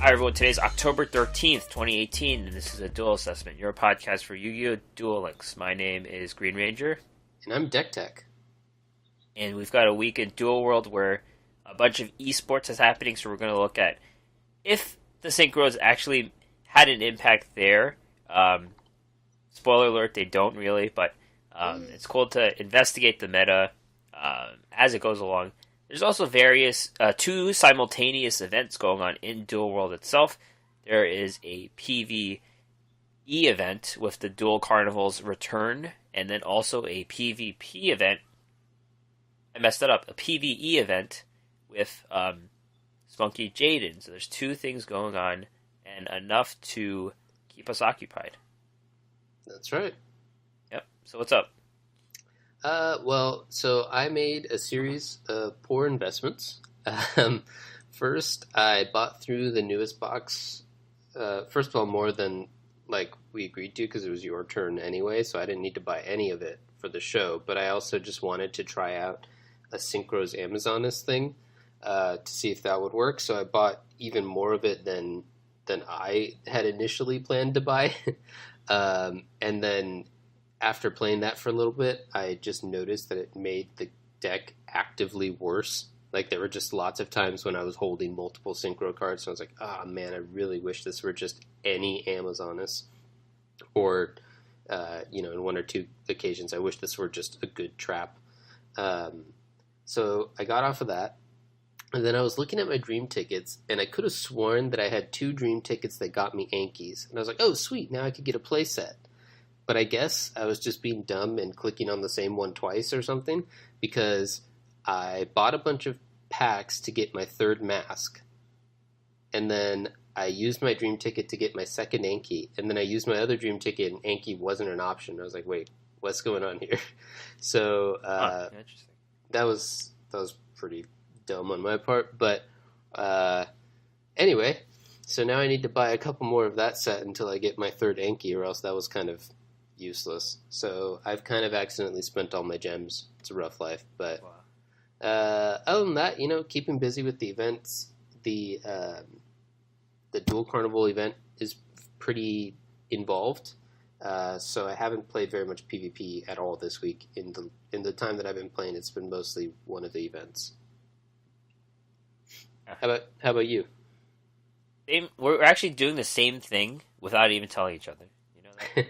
Hi everyone, today's October 13th, 2018, and this is a Duel Assessment, your podcast for Yu-Gi-Oh! Duel Links. My name is Green Ranger. And I'm Deck Tech. And we've got a week in Duel World where a bunch of esports is happening, so we're going to look at if the synchros actually had an impact there. Spoiler alert, they don't really, but it's cool to investigate the meta as it goes along. There's also two simultaneous events going on in Duel World itself. There is a PvE event with the Duel Carnival's return, and then also a PvP event. I messed that up. A PvE event with Spunky Jaden. So there's two things going on, and enough to keep us occupied. That's right. Yep. So what's up? So I made a series of poor investments. First, I bought through the newest box. First of all, more than we agreed to because it was your turn anyway, so I didn't need to buy any of it for the show. But I also just wanted to try out a Synchros Amazonist thing to see if that would work. So I bought even more of it than I had initially planned to buy, and then. After playing that for a little bit, I just noticed that it made the deck actively worse. There were just lots of times when I was holding multiple synchro cards, so I was like, oh man, I really wish this were just any Amazoness. Or, in one or two occasions, I wish this were just a good trap. So I got off of that, and then I was looking at my dream tickets, and I could have sworn that I had 2 dream tickets that got me Ankies. And I was like, oh sweet, now I could get a play set. But I guess I was just being dumb and clicking on the same one twice or something, because I bought a bunch of packs to get my 3rd mask, and then I used my dream ticket to get my 2nd Anki, and then I used my other dream ticket and Anki wasn't an option. I was like, wait, what's going on here? So Interesting. that was pretty dumb on my part, but anyway, so now I need to buy a couple more of that set until I get my 3rd Anki, or else that was kind of useless. So I've kind of accidentally spent all my gems. It's a rough life, but other than that, keeping busy with the events. The Duel Carnival event is pretty involved, so I haven't played very much PvP at all this week. In the time that I've been playing, it's been mostly one of the events. How about you? We're actually doing the same thing without even telling each other. You know that?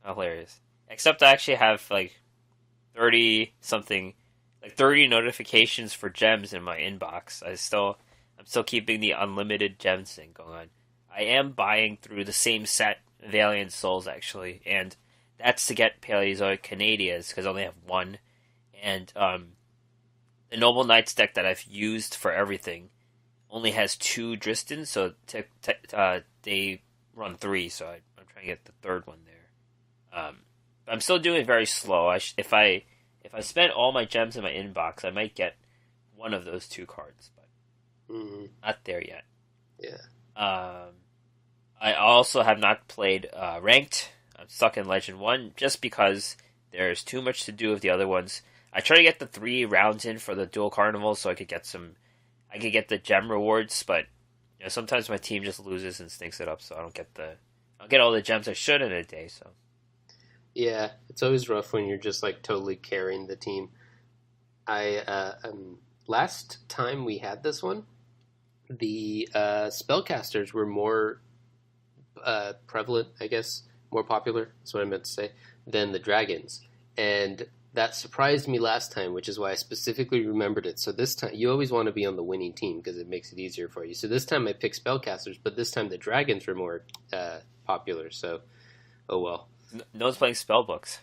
Hilarious. Except I actually have 30 notifications for gems in my inbox. I'm still keeping the unlimited gems thing going on. I am buying through the same set, Valiant Souls actually, and that's to get Paleozoic Canadias because I only have one. And the Noble Knights deck that I've used for everything only has 2 Dristans, so they run 3. So I'm trying to get the 3rd one there. I'm still doing it very slow. If I spend all my gems in my inbox, I might get one of those 2 cards, but not there yet. Yeah. I also have not played Ranked. I'm stuck in Legend 1 just because there's too much to do with the other ones. I try to get the 3 rounds in for the Duel Carnival so I could get the gem rewards, but sometimes my team just loses and stinks it up, so I'll get all the gems I should in a day, so. Yeah, it's always rough when you're just totally carrying the team. Last time we had this one, the spellcasters were more prevalent, I guess, more popular, that's what I meant to say, than the dragons. And that surprised me last time, which is why I specifically remembered it. So this time, you always want to be on the winning team because it makes it easier for you. So this time I picked spellcasters, but this time the dragons were more popular, so oh well. No one's playing spellbooks.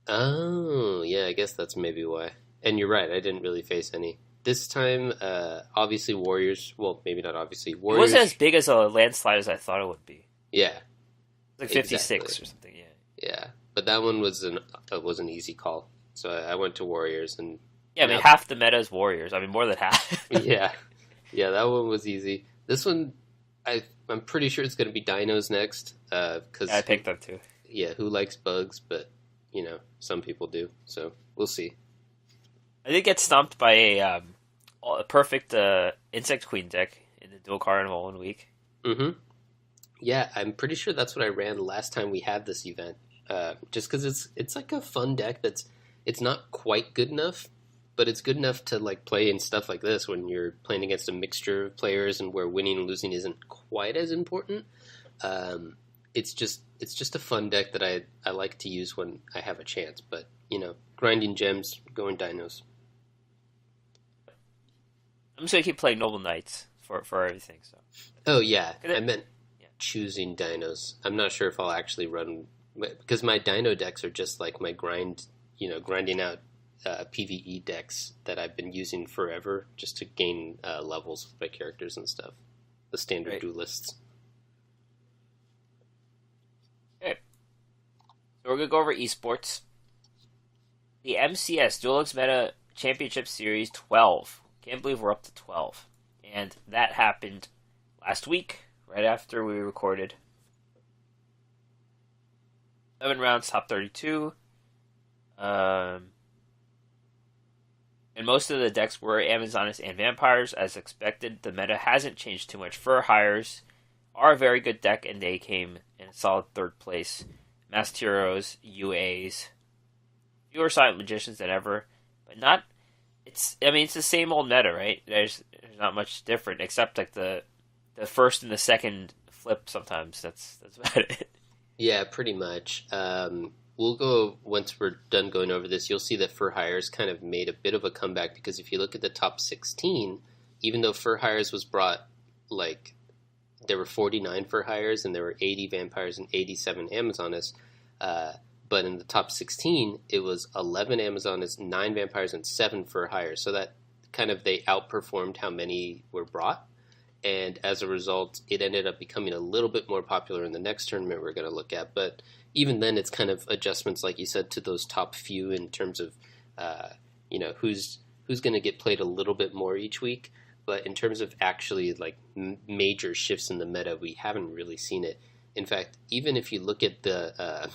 Oh, yeah, I guess that's maybe why. And you're right, I didn't really face any. This time, obviously Warriors, well, maybe not obviously. Warriors, it wasn't as big as a landslide as I thought it would be. Yeah. It's 56 or something, yeah. Yeah, but that one was an easy call. So I went to Warriors. And yeah, I mean, half the meta is Warriors. I mean, more than half. Yeah, that one was easy. This one, I'm pretty sure it's going to be Dinos next. Cause I picked them too. Yeah, who likes bugs, but, some people do. So, we'll see. I did get stomped by a perfect Insect Queen deck in the Duel Carnival 1 week. Mm-hmm. Yeah, I'm pretty sure that's what I ran the last time we had this event. Just because it's like a fun deck it's not quite good enough, but it's good enough to like play in stuff like this when you're playing against a mixture of players and where winning and losing isn't quite as important. It's just a fun deck that I like to use when I have a chance. But grinding gems, going dinos. I'm just gonna keep playing Noble Knights for everything. So. Oh yeah, I meant Yeah. choosing dinos. I'm not sure if I'll actually run because my dino decks are just like my grinding out PVE decks that I've been using forever just to gain levels with my characters and stuff. The standard Right. duelists. Okay. So we're gonna go over esports. The MCS Duel Links Meta Championship Series 12. Can't believe we're up to 12. And that happened last week, right after we recorded. 7 rounds, top 32. And most of the decks were Amazonas and Vampires, as expected. The meta hasn't changed too much. Fur Hires are a very good deck, and they came in a solid third place. Masked Heroes, UAs, fewer Silent Magicians than ever, but not. It's the same old meta, right? There's not much different except like the first and the second flip. Sometimes that's about it. Yeah, pretty much. We'll go once we're done going over this. You'll see that Fur Hires kind of made a bit of a comeback because if you look at the top 16, even though Fur Hires was brought like there were 49 Fur Hires and there were 80 Vampires and 87 Amazonas. But in the top 16, it was 11 Amazonas, 9 Vampires, and 7 Fur Hires. So that kind of they outperformed how many were brought. And as a result, it ended up becoming a little bit more popular in the next tournament we're going to look at. But even then, it's kind of adjustments, like you said, to those top few in terms of, who's going to get played a little bit more each week. But in terms of actually like major shifts in the meta, we haven't really seen it. In fact, even if you look at the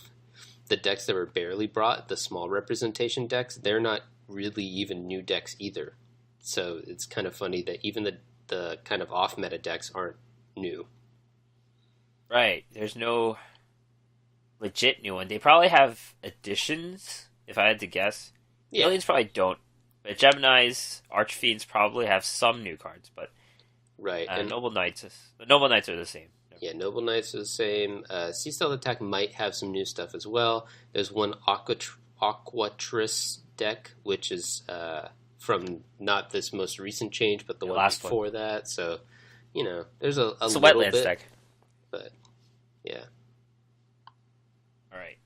decks that were barely brought, the small representation decks, they're not really even new decks either. So it's kind of funny that even the kind of off-meta decks aren't new. Right. There's no legit new one. They probably have additions, if I had to guess. Yeah. Aliens probably don't. But Gemini's, Archfiends probably have some new cards, but right. And Noble Knights are the same. Yeah, Noble Knights are the same. Sea Stealth Attack might have some new stuff as well. There's one Aquatrice deck, which is from not this most recent change, but the one before that. So, there's a it's a little Wetlands bit, deck. But, yeah. All right.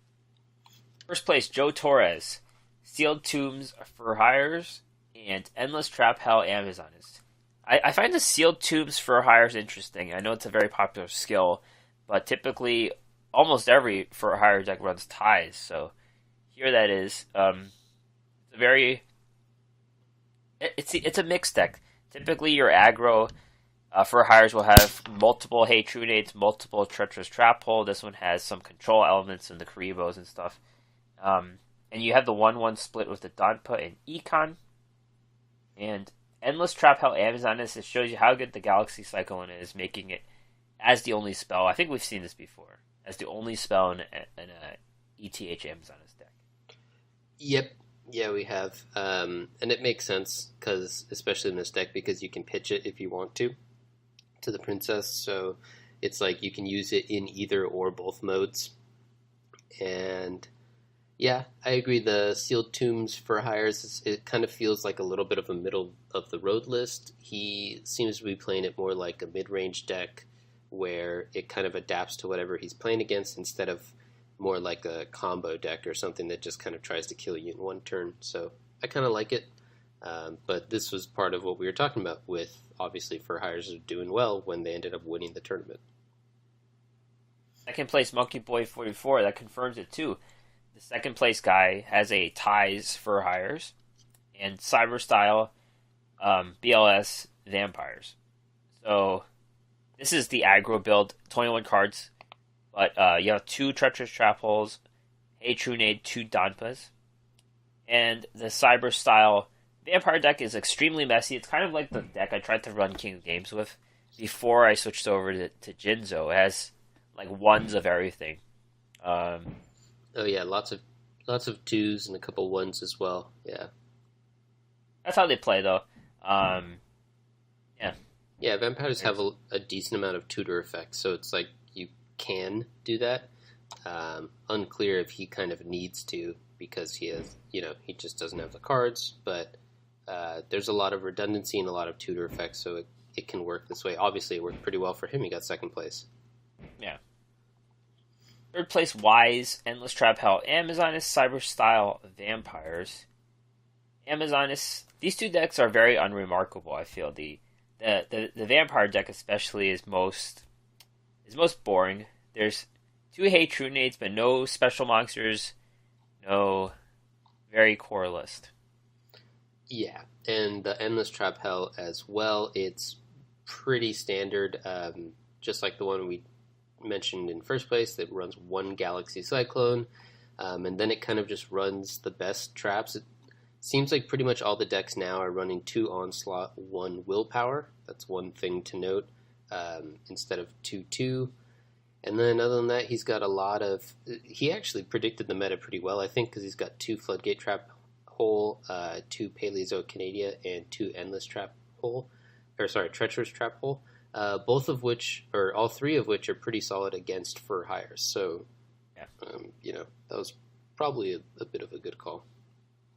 First place, Joe Torres. Sealed Tombs for Hires and Endless Trap Hell Amazonist. I find the Sealed Tombs for Hires interesting. I know it's a very popular skill, but typically almost every for hire deck runs ties. So here that is. It's a mixed deck. Typically your aggro for hires will have multiple Hey True Nades, multiple Treacherous Trap Hole. This one has some control elements in the Karibos and stuff. And you have the 1/1 split with the Donpa and Econ. And Endless Trap Hell Amazonist, it shows you how good the Galaxy Cyclone is, making it as the only spell. I think we've seen this before. As the only spell in a ETH Amazonist deck. Yep. Yeah, we have. And it makes sense, because especially in this deck, because you can pitch it if you want to the Princess. So it's like you can use it in either or both modes. And yeah, I agree. The Sealed Tombs for hires, it kind of feels like a little bit of a middle of the road list. He seems to be playing it more like a mid-range deck where it kind of adapts to whatever he's playing against instead of more like a combo deck or something that just kind of tries to kill you in one turn. So I kind of like it. But this was part of what we were talking about with, obviously, for hires doing well when they ended up winning the tournament. Second place, Monkey Boy 44, that confirms it too. The second place guy has a ties for hires and Cyber Style BLS Vampires. So this is the aggro build, 21 cards, but you have 2 Treacherous Trap Holes, Hey True Nade, 2 Donpas, and the Cyber Style Vampire deck is extremely messy. It's kind of like the deck I tried to run King of Games with. before I switched over to Jinzo. It has like ones of everything. Um, Oh yeah, lots of twos and a couple ones as well. Yeah. that's how they play though. Um, yeah, Yeah, vampires have there's a decent amount of tutor effects, so it's like you can do that. Unclear if he kind of needs to because he has, he just doesn't have the cards. But there's a lot of redundancy and a lot of tutor effects, so it can work this way. Obviously, it worked pretty well for him. He got second place. yeah. Third place, Wise, Endless Trap Hell, Amazoness, Cyber Style, Vampires. Amazoness. These two decks are very unremarkable. I feel the Vampire deck especially is most boring. There's two Hey True Nades, but no special monsters, no very core list. Yeah, and the Endless Trap Hell as well. It's pretty standard, just like the one we mentioned in first place that runs one Galaxy Cyclone, and then it kind of just runs the best traps. It seems like pretty much all the decks now are running two Onslaught, one Willpower. That's one thing to note, instead of 2-2. And then other than that, he's got a lot of... He actually predicted the meta pretty well, I think, because he's got two Floodgate Trap Hole, two Paleozoic Canadia, and two Endless Trap Hole. Treacherous Trap Hole. Both of which, or all three of which, are pretty solid against for hires. So, Yeah. That was probably a bit of a good call.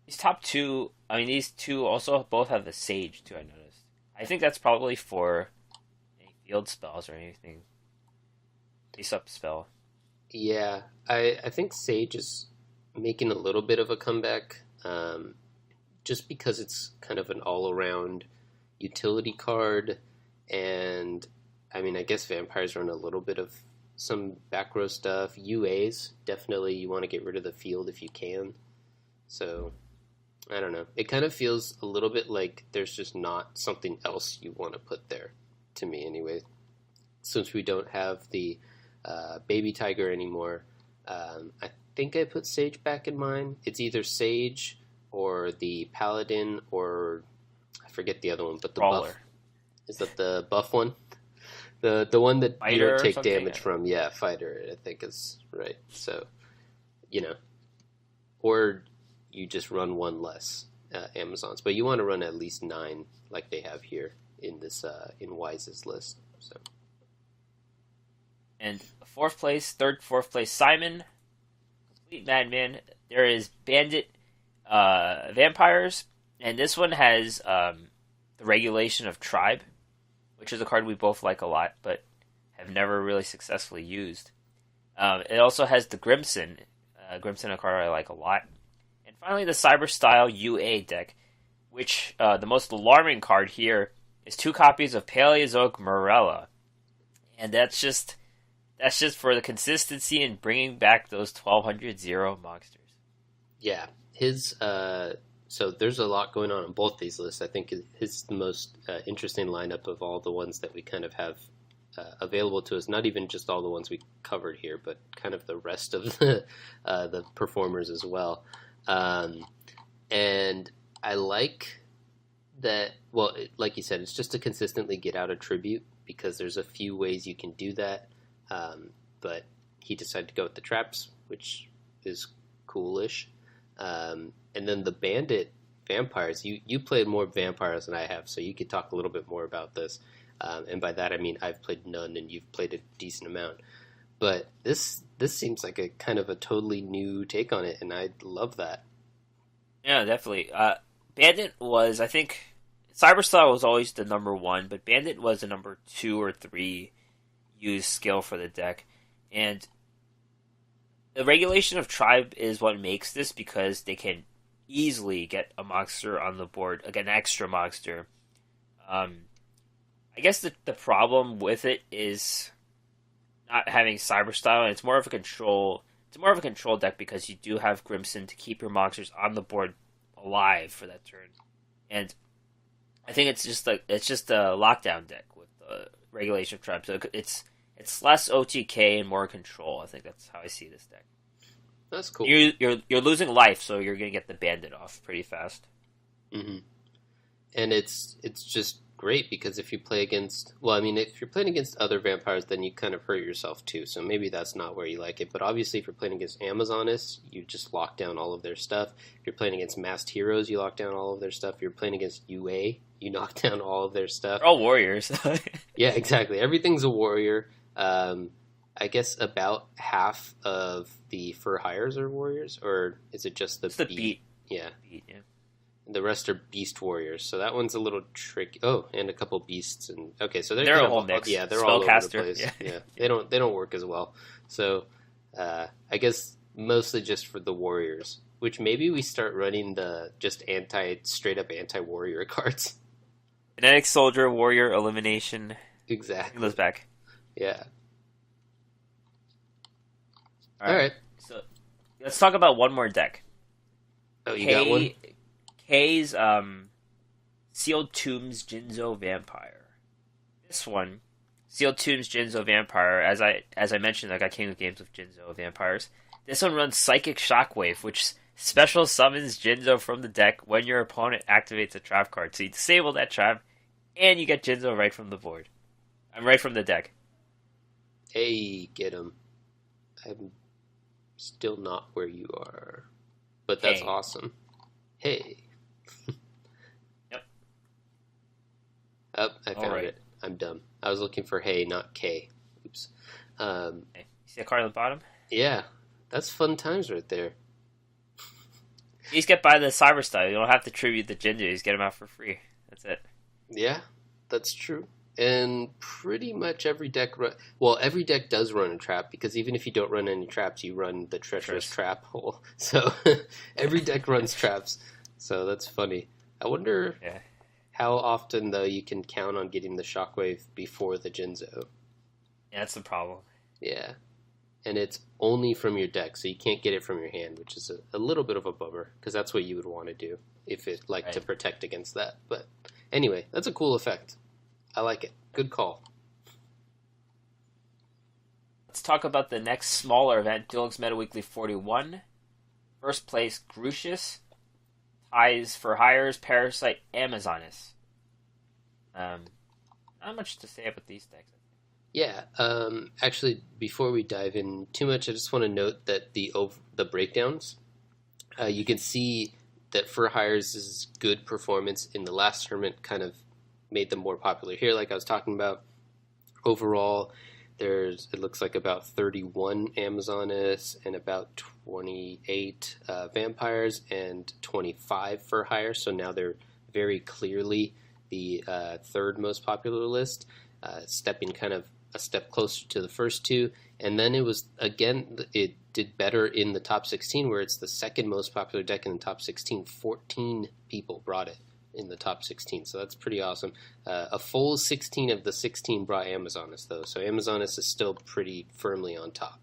These top two, I mean, these two also both have the Sage too. I noticed. I think that's probably for any field spells or anything. Face up spell. Yeah, I think Sage is making a little bit of a comeback, just because it's kind of an all-around utility card, and I mean, I guess vampires run a little bit of some back row stuff. UAs, definitely you want to get rid of the field if you can. So, I don't know. It kind of feels a little bit like there's just not something else you want to put there, to me anyway. Since we don't have the Baby Tiger anymore, I think I put Sage back in mine. It's either Sage or the Paladin, or I forget the other one, but the Brawler. buff. Is that the buff one? The one that you Fighter don't or take something? damage from. Yeah, Fighter, I think is right. So, you know, or you just run one less Amazons, but you want to run at least 9 like they have here in this in Wise's list. So. And fourth place, Simon, Complete Madman. There is Bandit, Vampires, and this one has the Regulation of Tribe, which is a card we both like a lot, but have never really successfully used. It also has the Grimson, a card I like a lot. And finally, the Cyber Style UA deck, which the most alarming card here is 2 copies of Paleozoic Morella, and that's just for the consistency in bringing back those 1200 zero monsters. Yeah, his so there's a lot going on both these lists. I think his is the most interesting lineup of all the ones that we kind of have available to us. Not even just all the ones we covered here, but kind of the rest of the performers as well. And I like that. Well, like you said, it's just to consistently get out a tribute because there's a few ways you can do that. But he decided to go with the traps, which is coolish. And then the bandit vampires, you played more vampires than I have, so you could talk a little bit more about this. And by that I mean I've played none and you've played a decent amount. But this seems like a kind of a totally new take on it, and I love that. Yeah, definitely. Bandit was, I think, Cyberstar was always the number 1, but Bandit was the number 2 or 3 used skill for the deck. And the Regulation of Tribe is what makes this, because they can easily get a monster on the board, like an extra monster. I guess the problem with it is not having Cyberstyle, and it's more of a control deck because you do have Grimson to keep your monsters on the board alive for that turn. And I think it's just a lockdown deck with the Regulation of Tribe. So it's less OTK and more control. I think that's how I see this deck. That's cool. You're losing life, so you're gonna get the bandit off pretty fast. Mm-hmm. And it's just great because if you play against, well, I mean, if you're playing against other vampires, then you kind of hurt yourself too. So maybe that's not where you like it. But obviously, if you're playing against Amazonists, you just lock down all of their stuff. If you're playing against masked heroes, you lock down all of their stuff. If you're playing against UA, you knock down all of their stuff. They're all warriors. Yeah, exactly. Everything's a warrior. I guess about half of the fur hires are warriors, or is it just the It's the beat. Yeah. Beat, yeah. The rest are beast warriors, so that one's a little tricky. Oh, and a couple beasts, and okay, so They're kind a of whole mix. Yeah, they're all over the Spellcaster, place. yeah. Yeah, they don't work as well. So, I guess mostly just for the warriors, which maybe we start running the just straight up anti warrior cards. Kinetic Soldier, Warrior, Elimination. Bring Exactly. those back. Yeah. All right. So let's talk about one more deck. Oh, you got one? K's Sealed Tombs Jinzo Vampire. This one, Sealed Tombs Jinzo Vampire, as I mentioned, I got King of Games with Jinzo Vampires. This one runs Psychic Shockwave, which special summons Jinzo from the deck when your opponent activates a trap card. So you disable that trap, and you get Jinzo right from the board. I'm right from the deck. Hey, get him. I'm still not where you are, but that's Hey. awesome. Hey. Yep. Oh, I found Alright. it. I'm dumb. I was looking for hey, not K. Oops. Okay. You see a card on the bottom? Yeah, that's fun times right there. You just get by the Cyber Style. You don't have to tribute the Jinzo. You just get them out for free. That's it. Yeah, that's true. And pretty much every deck, every deck does run a trap because even if you don't run any traps, you run the treacherous trap hole. So every deck runs traps. So that's funny. I wonder how often though you can count on getting the Shockwave before the Jinzo. Yeah, that's the problem. Yeah, and it's only from your deck, so you can't get it from your hand, which is a little bit of a bummer because that's what you would want to do if it to protect against that. But anyway, that's a cool effect. I like it. Good call. Let's talk about the next smaller event, Duel Meta Weekly 41. First place, Grucius. Ties for Hires, Parasite, Amazonis. Not much to say about these decks. Yeah, actually, before we dive in too much, I just want to note that the breakdowns, you can see that for Hires' good performance in the last tournament kind of made them more popular here, like I was talking about. Overall, it looks like about 31 Amazonis and about 28 vampires and 25 for hire. So now they're very clearly the third most popular list, stepping kind of a step closer to the first two. And then it did better in the top 16, where it's the second most popular deck in the top 16. 14 people brought it in the top 16, so that's pretty awesome. A full 16 of the 16 brought Amazonis, though, so Amazonis is still pretty firmly on top.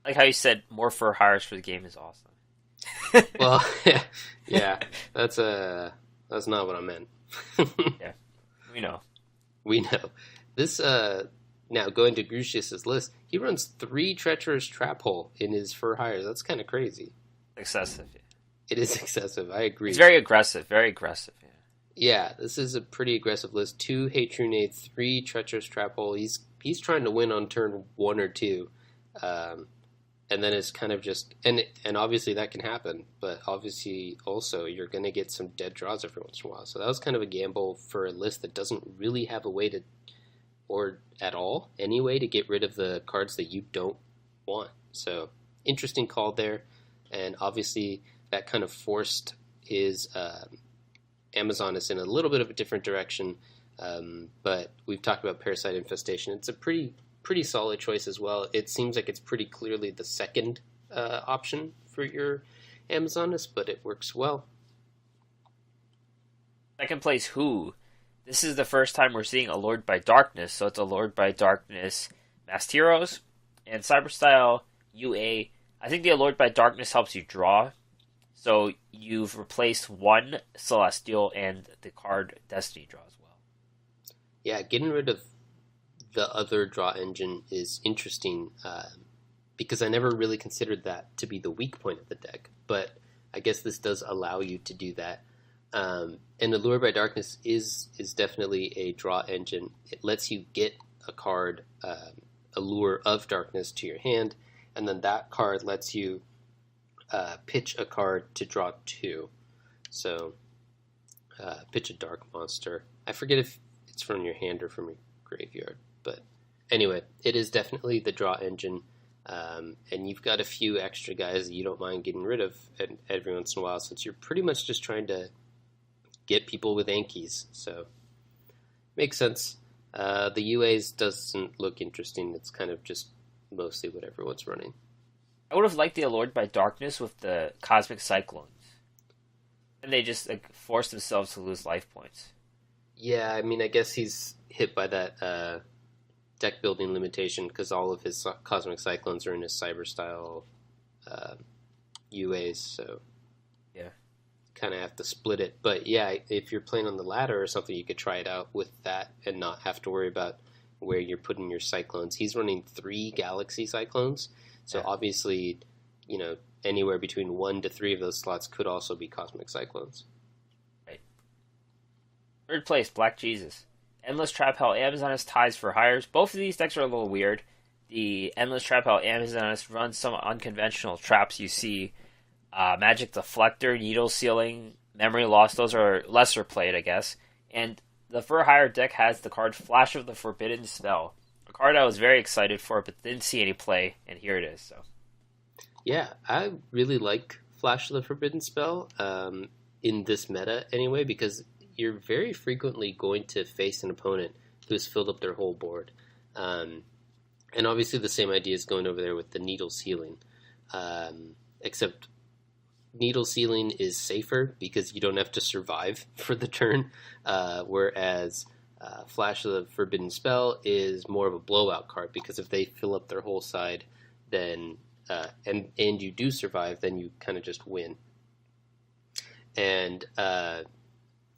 Like how you said, more for hires for the game is awesome. Well, yeah, that's not what I meant. Yeah, we know. We know. This, now going to Grucius' list, he runs 3 Treacherous Trap Hole in his for hires. That's kind of crazy. Excessive. Yeah. It is excessive, I agree. It's very aggressive, yeah. Yeah, this is a pretty aggressive list. 2 Hatrunade, 3 Treacherous Trap Hole. He's trying to win on turn 1 or 2. And then it's kind of just... And obviously that can happen, but obviously also you're going to get some dead draws every once in a while. So that was kind of a gamble for a list that doesn't really have a way to... or at all, any way to get rid of the cards that you don't want. So, interesting call there. And obviously that kind of forced his Amazonis in a little bit of a different direction. But we've talked about Parasite Infestation. It's a pretty solid choice as well. It seems like it's pretty clearly the second option for your Amazonis, but it works well. Second place, Who? This is the first time we're seeing Allured by Darkness, so it's Allured by Darkness Masked Heroes. And Cyberstyle UA, I think the Allured by Darkness helps you draw. So you've replaced 1 Celestial and the card Destiny draw as well. Yeah, getting rid of the other draw engine is interesting because I never really considered that to be the weak point of the deck. But I guess this does allow you to do that. And Allure by Darkness is definitely a draw engine. It lets you get a card, Allure of Darkness, to your hand, and then that card lets you pitch a card to draw 2. So pitch a Dark Monster. I forget if it's from your hand or from your graveyard, but anyway, it is definitely the draw engine. And you've got a few extra guys that you don't mind getting rid of every once in a while, since you're pretty much just trying to get people with Ankies. So makes sense. The UAs doesn't look interesting. It's kind of just mostly what everyone's running. I would have liked the Allured by Darkness with the Cosmic Cyclones. And they just forced themselves to lose life points. Yeah, I mean, I guess he's hit by that deck building limitation because all of his Cosmic Cyclones are in his Cyber style UAs, so yeah, kind of have to split it. But yeah, if you're playing on the ladder or something, you could try it out with that and not have to worry about where you're putting your Cyclones. He's running 3 Galaxy Cyclones, so obviously, anywhere between 1 to 3 of those slots could also be Cosmic Cyclones. Right. Third place, Black Jesus. Endless Trap Hell Amazoness ties for hires. Both of these decks are a little weird. The Endless Trap Hell Amazoness runs some unconventional traps you see. Magic Deflector, Needle Sealing, Memory Loss. Those are lesser played, I guess. And the For Hire deck has the card Flash of the Forbidden Spell. A card I was very excited for, but didn't see any play, and here it is. So, yeah, I really like Flash of the Forbidden Spell in this meta anyway, because you're very frequently going to face an opponent who's filled up their whole board. And obviously the same idea is going over there with the Needle Sealing. Except Needle Sealing is safer because you don't have to survive for the turn, whereas Flash of the Forbidden Spell is more of a blowout card, because if they fill up their whole side, then and you do survive, then you kind of just win. And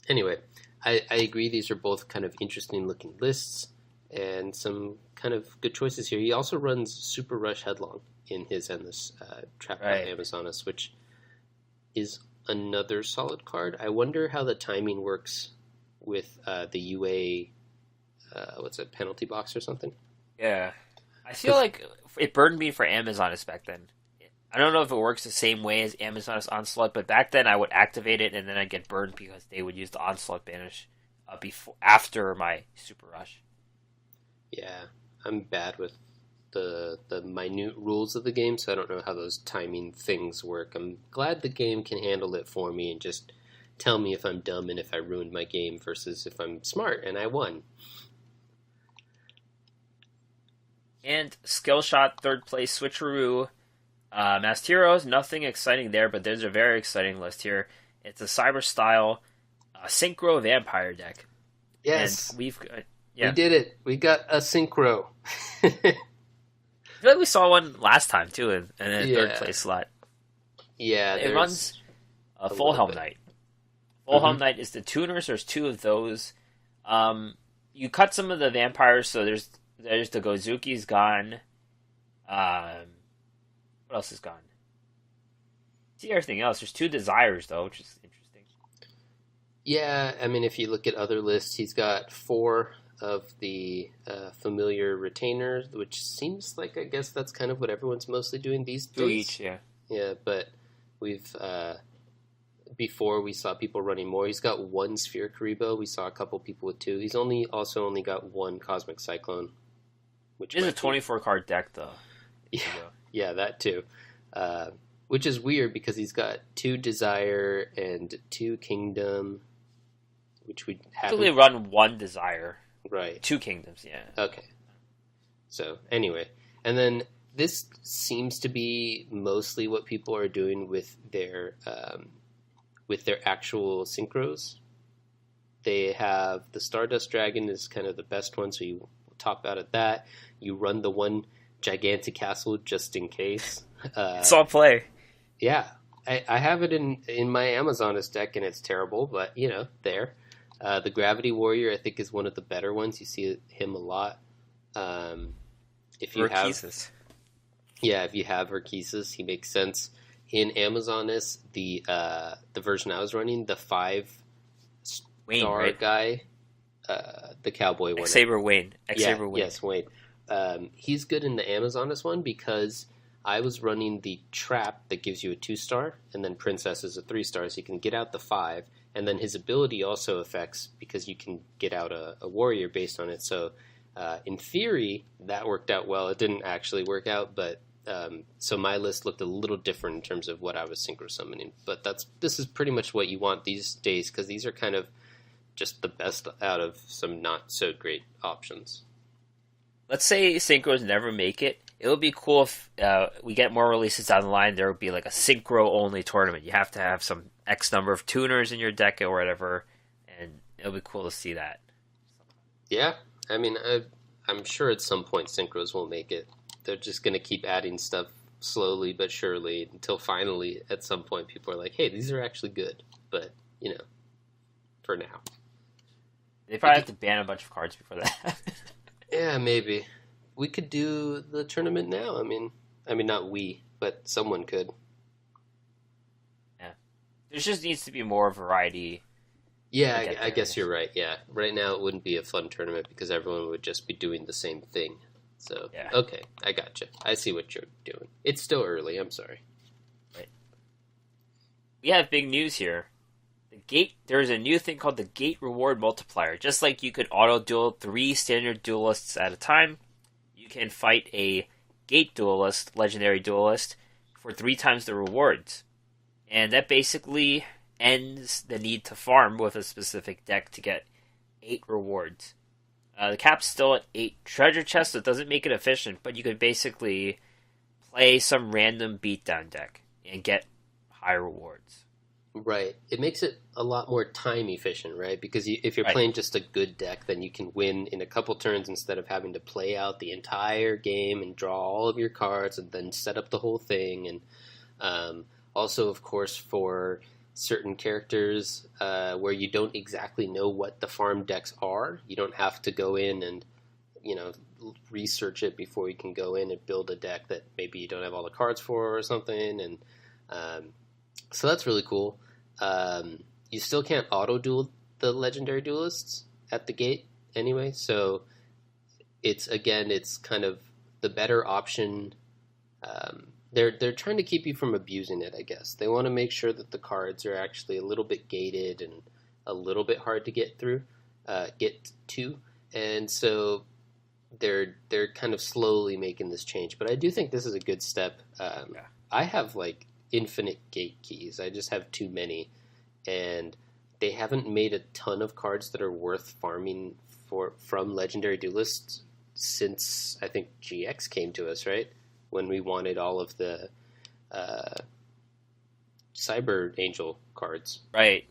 anyway, I agree these are both kind of interesting looking lists and some kind of good choices here. He also runs Super Rush Headlong in his Endless Trap Amazonas, which is another solid card. I wonder how the timing works with the UA, penalty box or something? yeah. I feel like it burned me for Amazoness back then. I don't know if it works the same way as Amazoness Onslaught, but back then I would activate it and then I'd get burned because they would use the Onslaught banish after my Super Rush. Yeah, I'm bad with the minute rules of the game, so I don't know how those timing things work. I'm glad the game can handle it for me and just tell me if I'm dumb and if I ruined my game versus if I'm smart and I won. And Skill Shot, third place, Switcheroo. Masked Heroes, nothing exciting there, but there's a very exciting list here. It's a Cyber style Synchro Vampire deck. Yes. And we did it. We got a Synchro. I feel like we saw one last time, too, in a third place slot. Yeah. It runs a Full Helm Knight. Full Helm Knight is the tuners. There's 2 of those. You cut some of the vampires, so there's the Gozuki's gone. What else is gone? See everything else. There's 2 Desires, though, which is interesting. Yeah, I mean, if you look at other lists, he's got 4 of the familiar retainers, which seems like, I guess that's kind of what everyone's mostly doing these days. 2 each, yeah. Yeah, but we've before we saw people running more. He's got 1 Sphere Karibo. We saw a couple people with 2. He's only got 1 Cosmic Cyclone. Which is a 24-card deck, though. Yeah, that too. Which is weird because he's got 2 Desire and 2 Kingdom, which we haven't... Actually run 1 Desire. Right. 2 Kingdoms, yeah. Okay. So, anyway. And then this seems to be mostly what people are doing with their actual synchros. They have the Stardust Dragon is kind of the best one, so you top out at that. You run the 1 Gigantic Castle just in case. It's all play. Yeah. I have it in my Amazoness deck, and it's terrible, but, there. The Gravity Warrior, I think, is one of the better ones. You see him a lot. If you have Urquises, he makes sense. In Amazoness, the version I was running, the 5 Wayne, star right? guy, the cowboy one. X-Saber Wayne. Yeah, X-Saber Wayne. yes, Wayne. He's good in the Amazonas one because I was running the trap that gives you a 2-star, and then Princess is a 3-star, so you can get out the 5, and then his ability also affects because you can get out a warrior based on it. So in theory, that worked out well. It didn't actually work out, but so my list looked a little different in terms of what I was synchro summoning. But this is pretty much what you want these days because these are kind of just the best out of some not so great options. Let's say synchros never make it. It would be cool if we get more releases down the line. There would be like a synchro only tournament. You have to have some X number of tuners in your deck or whatever, and it would be cool to see that. Yeah, I mean, I'm sure at some point synchros will make it. They're just going to keep adding stuff slowly but surely until finally at some point people are like, hey, these are actually good. But, for now. They probably have to ban a bunch of cards before that. Yeah, maybe. We could do the tournament now. I mean, not we, but someone could. Yeah. There just needs to be more variety. Yeah, I guess you're right. Yeah. Right now it wouldn't be a fun tournament because everyone would just be doing the same thing. So, yeah. Okay, I gotcha. I see what you're doing. It's still early. I'm sorry. Right. We have big news here. There's a new thing called the Gate Reward Multiplier. Just like you could auto-duel 3 standard duelists at a time, you can fight a Gate duelist, legendary duelist, for 3 times the rewards. And that basically ends the need to farm with a specific deck to get 8 rewards. The cap's still at 8 treasure chests, so it doesn't make it efficient, but you could basically play some random beatdown deck and get high rewards. Right. It makes it a lot more time efficient, right? Because if you're playing just a good deck, then you can win in a couple turns instead of having to play out the entire game and draw all of your cards and then set up the whole thing. And also, of course, for certain characters where you don't exactly know what the farm decks are, you don't have to go in and, research it before you can go in and build a deck that maybe you don't have all the cards for or something. And so that's really cool. You still can't auto-duel the legendary duelists at the gate anyway, so it's kind of the better option. They're trying to keep you from abusing it, I guess. They want to make sure that the cards are actually a little bit gated and a little bit hard to get to, and so they're kind of slowly making this change. But I do think this is a good step. I have infinite gate keys. I just have too many, and they haven't made a ton of cards that are worth farming from legendary duelists since I think GX came to us, right? When we wanted all of the Cyber Angel cards. Right.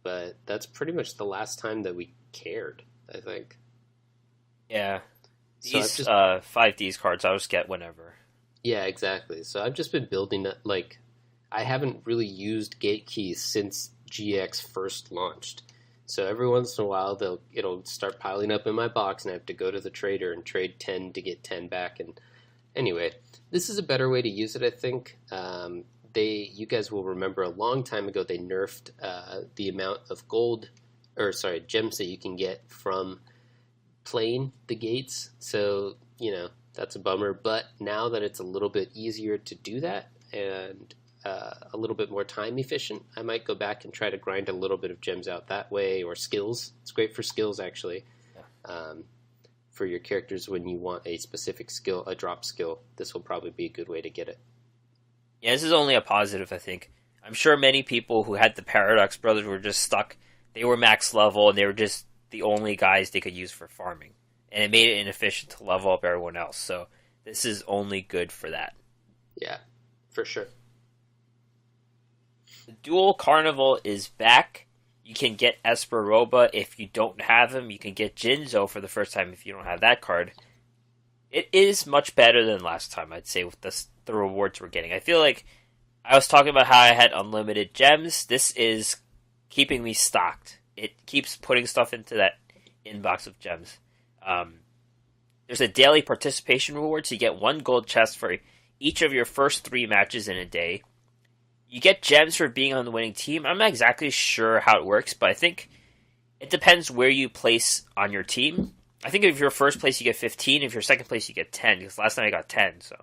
But that's pretty much the last time that we cared, I think. Yeah. These 5Ds cards I'll just get whenever. Yeah, exactly. So I've just been building up, I haven't really used gate keys since GX first launched. So every once in a while, it'll start piling up in my box, and I have to go to the trader and trade 10 to get 10 back. And anyway, this is a better way to use it, I think. You guys will remember a long time ago they nerfed the amount of gems that you can get from playing the gates. So, that's a bummer. But now that it's a little bit easier to do that and a little bit more time efficient, I might go back and try to grind a little bit of gems out that way, or skills. It's great for skills, actually. Yeah. For your characters when you want a specific skill, a drop skill, this will probably be a good way to get it. Yeah, this is only a positive, I think. I'm sure many people who had the Paradox Brothers were just stuck. They were max level, and they were just the only guys they could use for farming. And it made it inefficient to level up everyone else. So this is only good for that. Yeah, for sure. The Duel Carnival is back. You can get Esperoba if you don't have him. You can get Jinzo for the first time if you don't have that card. It is much better than last time, I'd say, with the rewards we're getting. I feel like I was talking about how I had unlimited gems. This is keeping me stocked. It keeps putting stuff into that inbox of gems. There's a daily participation reward, so you get 1 gold chest for each of your first 3 matches in a day. You get gems for being on the winning team. I'm not exactly sure how it works, but I think it depends where you place on your team. I think if you're first place, you get 15. If you're second place, you get 10. Because last night I got 10, so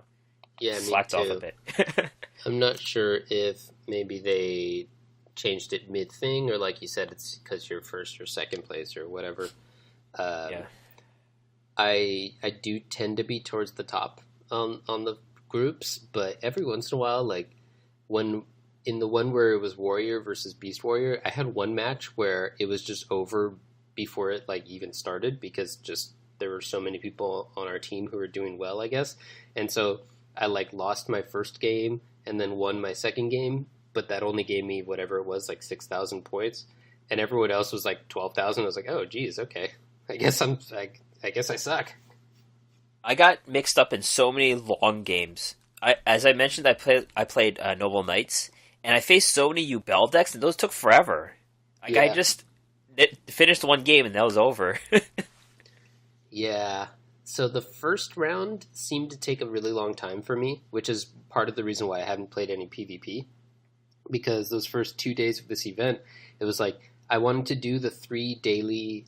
Yeah, me slacked off a too. bit. I'm not sure if maybe they changed it mid thing, or like you said, it's because you're first or second place or whatever. Yeah. Um, I do tend to be towards the top on the groups, but every once in a while, like when in the one where it was Warrior versus Beast Warrior, I had one match where it was just over before it like even started because just there were so many people on our team who were doing well, I guess. And so I like lost my first game and then won my second game, but that only gave me whatever it was, like 6,000 points, and everyone else was like 12,000. I was like, oh, geez, okay, I guess I suck. I got mixed up in so many long games. As I mentioned, I played Noble Knights, and I faced so many Bell decks, and those took forever. Like I Yeah, just finished one game, and that was over. yeah. So the first round seemed to take a really long time for me, which is part of the reason why I haven't played any PvP. Because those first 2 days of this event, it was like I wanted to do the three daily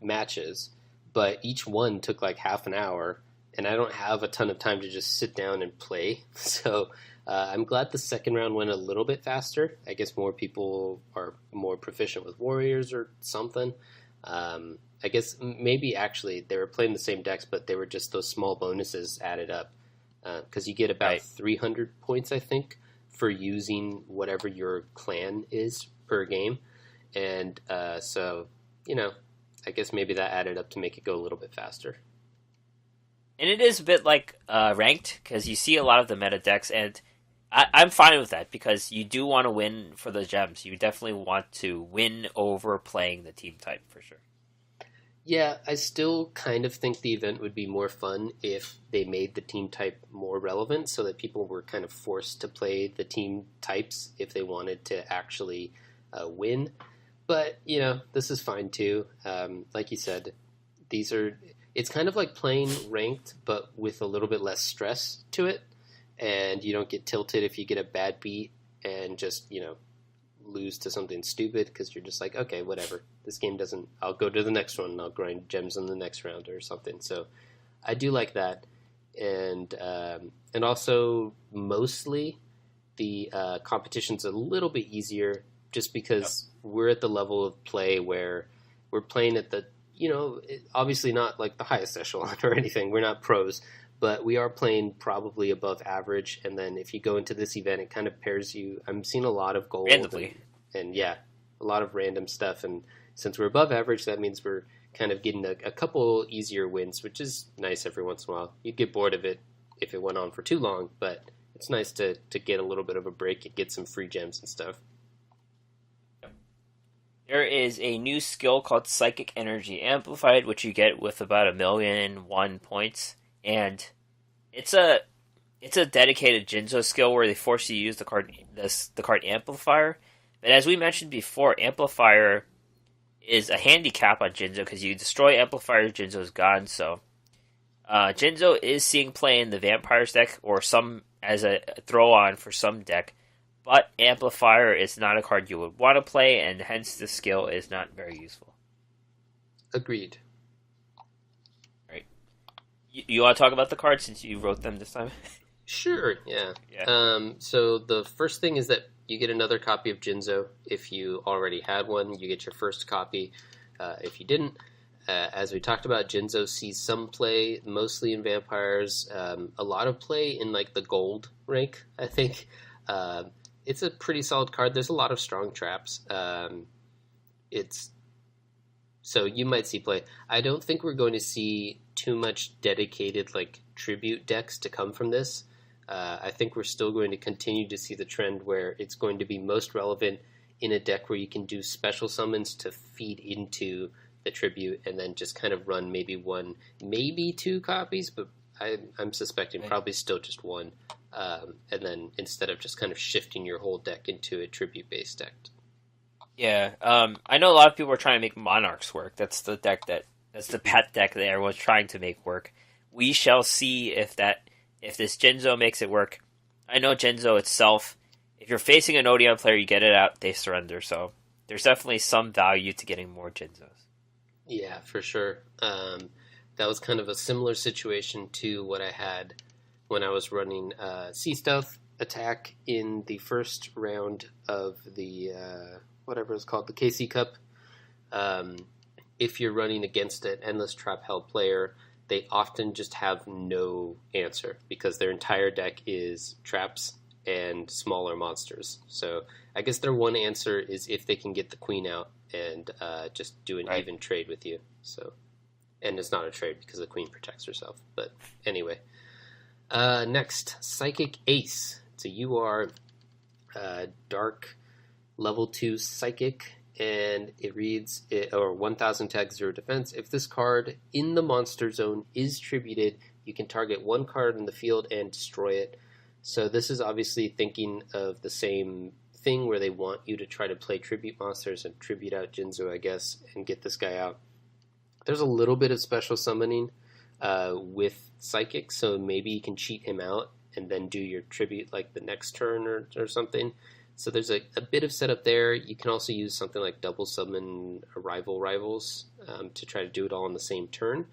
matches, but each one took like half an hour, and I don't have a ton of time to just sit down and play. So I'm glad the second round went a little bit faster. I guess more people are more proficient with warriors or something. I guess maybe actually they were playing the same decks, but they were just those small bonuses added up because you get about Right. 300 points, I think, for using whatever your clan is per game. And so, you know, I guess maybe that added up to make it go a little bit faster. And it is a bit like ranked because you see a lot of the meta decks, and I'm fine with that because you do want to win for the gems. You definitely want to win over playing the team type for sure. Yeah, I still kind of think the event would be more fun if they made the team type more relevant so that people were kind of forced to play the team types if they wanted to actually win. But, you know, this is fine too. Like you said, these are, it's kind of like playing ranked, but with a little bit less stress to it. And you don't get tilted if you get a bad beat and just, you know, lose to something stupid because you're just like, okay, whatever. This game doesn't. I'll go to the next one and I'll grind gems in the next round or something. So I do like that, and also mostly the competition's a little bit easier just Yep. because we're at the level of play where we're playing at the obviously not like the highest echelon or anything. We're not pros, but we are playing probably above average. And then if you go into this event, it kind of pairs you. I'm seeing a lot of gold Randomly. and yeah, a lot of random stuff. And since we're above average, that means we're kind of getting a couple easier wins, which is nice every once in a while. You'd get bored of it if it went on for too long, but it's nice to get a little bit of a break and get some free gems and stuff. There is a new skill called Psychic Energy Amplified, which you get with about 1,000,001 points, and it's a it's a dedicated Jinzo skill where they force you to use the card Amplifier. But as we mentioned before, Amplifier is a handicap on Jinzo because you destroy Amplifier, Jinzo's gone. So Jinzo is seeing play in the Vampires deck or some as a throw on for some deck, but Amplifier is not a card you would want to play, and hence the skill is not very useful. Agreed. Right? You want to talk about the cards since you wrote them this time? Sure, yeah. Yeah. So the first thing is that you get another copy of Jinzo. If you already had one, you get your first copy. If you didn't, as we talked about, Jinzo sees some play, mostly in vampires, a lot of play in like the gold rank, I think. It's a pretty solid card. There's a lot of strong traps. It's so you might see play. I don't think we're going to see too much dedicated like tribute decks to come from this. I think we're still going to continue to see the trend where it's going to be most relevant in a deck where you can do special summons to feed into the tribute and then just kind of run maybe one, maybe two copies, but I'm suspecting Right. probably still just one. And then instead of just kind of shifting your whole deck into a tribute-based deck. Yeah. I know a lot of people are trying to make Monarchs work. That's the pet deck that everyone's trying to make work. We shall see if this Jinzo makes it work. I know Jinzo itself. If you're facing an Odeon player, you get it out, they surrender. So there's definitely some value to getting more Jinzos. Yeah, for sure. That was kind of a similar situation to what I had when I was running Sea Stealth attack in the first round of the whatever it's called, the KC Cup. Um, if you're running against an Endless Trap held player, they often just have no answer because their entire deck is traps and smaller monsters. So I guess their one answer is if they can get the queen out and just do an Right. even trade with you. So, and it's not a trade because the queen protects herself. But anyway, next, Psychic Ace. It's a UR dark level 2 Psychic, and it reads, 1000 tag 0 defense. If this card in the monster zone is tributed, you can target one card in the field and destroy it. So this is obviously thinking of the same thing where they want you to try to play tribute monsters and tribute out Jinzo, I guess, and get this guy out. There's a little bit of special summoning with Psychic, so maybe you can cheat him out and then do your tribute like the next turn or something. So there's a bit of setup there. You can also use something like double summon rivals to try to do it all on the same turn.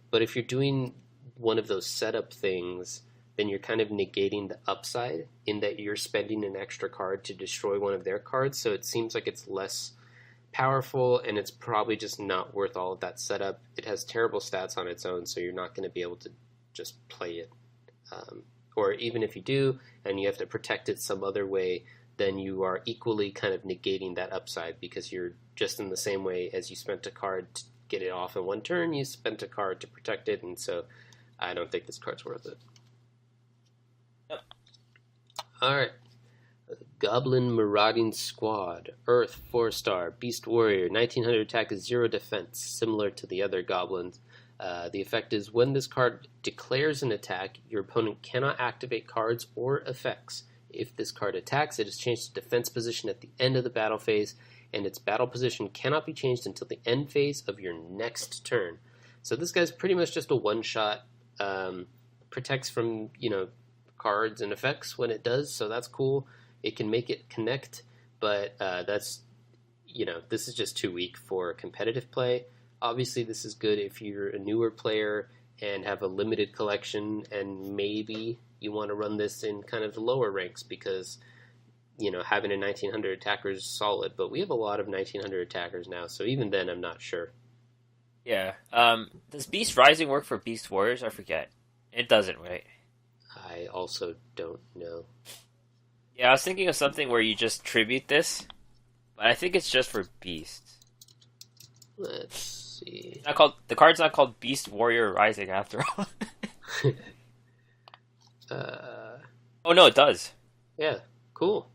But if you're doing one of those setup things, then you're kind of negating the upside in that you're spending an extra card to destroy one of their cards. So it seems like it's less powerful, and it's probably just not worth all of that setup. It has terrible stats on its own, so you're not going to be able to just play it. Or even if you do, and you have to protect it some other way, then you are equally kind of negating that upside because you're just in the same way as you spent a card to get it off in one turn, you spent a card to protect it, and so I don't think this card's worth it. Yep. Alright. Goblin Marauding Squad. Earth, 4-star. Beast Warrior. 1900 attack is 0 defense, similar to the other goblins. The effect is when this card declares an attack, your opponent cannot activate cards or effects. If this card attacks, it is changed to defense position at the end of the battle phase, and its battle position cannot be changed until the end phase of your next turn. So this guy's pretty much just a one-shot. Protects from, cards and effects when it does, so that's cool. It can make it connect, but this is just too weak for competitive play. Obviously, this is good if you're a newer player and have a limited collection, and maybe you want to run this in kind of the lower ranks because, having a 1900 attacker is solid, but we have a lot of 1900 attackers now, so even then, I'm not sure. Yeah. Does Beast Rising work for Beast Warriors? I forget. It doesn't, right? I also don't know. Yeah, I was thinking of something where you just tribute this, but I think it's just for Beasts. Let's see. It's not called, the card's not called Beast Warrior Rising after all. Oh no, it does. Yeah, cool.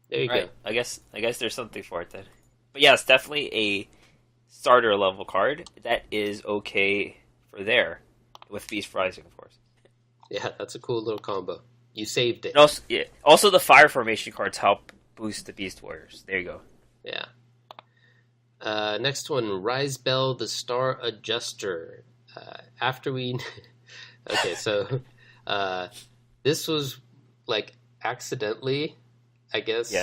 There you go. I guess there's something for it then. But yeah, it's definitely a starter level card that is okay for there with Beast Rising, of course. Yeah, that's a cool little combo. You saved it. And also the Fire Formation cards help boost the Beast Warriors. There you go. Yeah. Next one, Rise Bell, the Star Adjuster. After we... Okay, so this was like accidentally, I guess,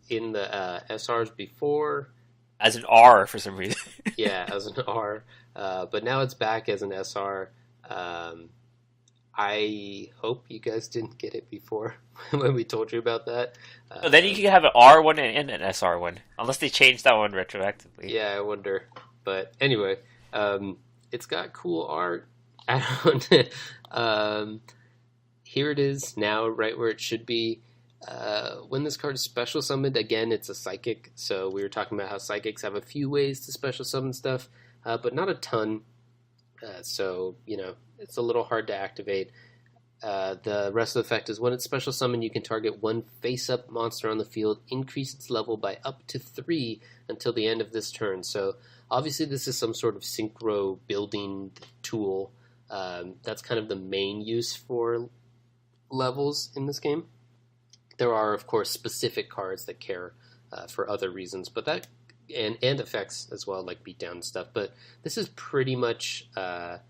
in the SRs before. As an R for some reason. Yeah, as an R. But now it's back as an SR. I hope you guys didn't get it before when we told you about that. Then you can have an R one and an SR one, unless they changed that one retroactively. Yeah, I wonder. But anyway, it's got cool art. Here it is now, right where it should be. When this card is special summoned, again, it's a psychic. So we were talking about how psychics have a few ways to special summon stuff, but not a ton. So, it's a little hard to activate. The rest of the effect is when it's special summoned, you can target one face-up monster on the field, increase its level by up to 3 until the end of this turn. So obviously this is some sort of synchro building tool. That's kind of the main use for levels in this game. There are, of course, specific cards that care for other reasons, but that and effects as well, like beatdown and stuff. But this is pretty much a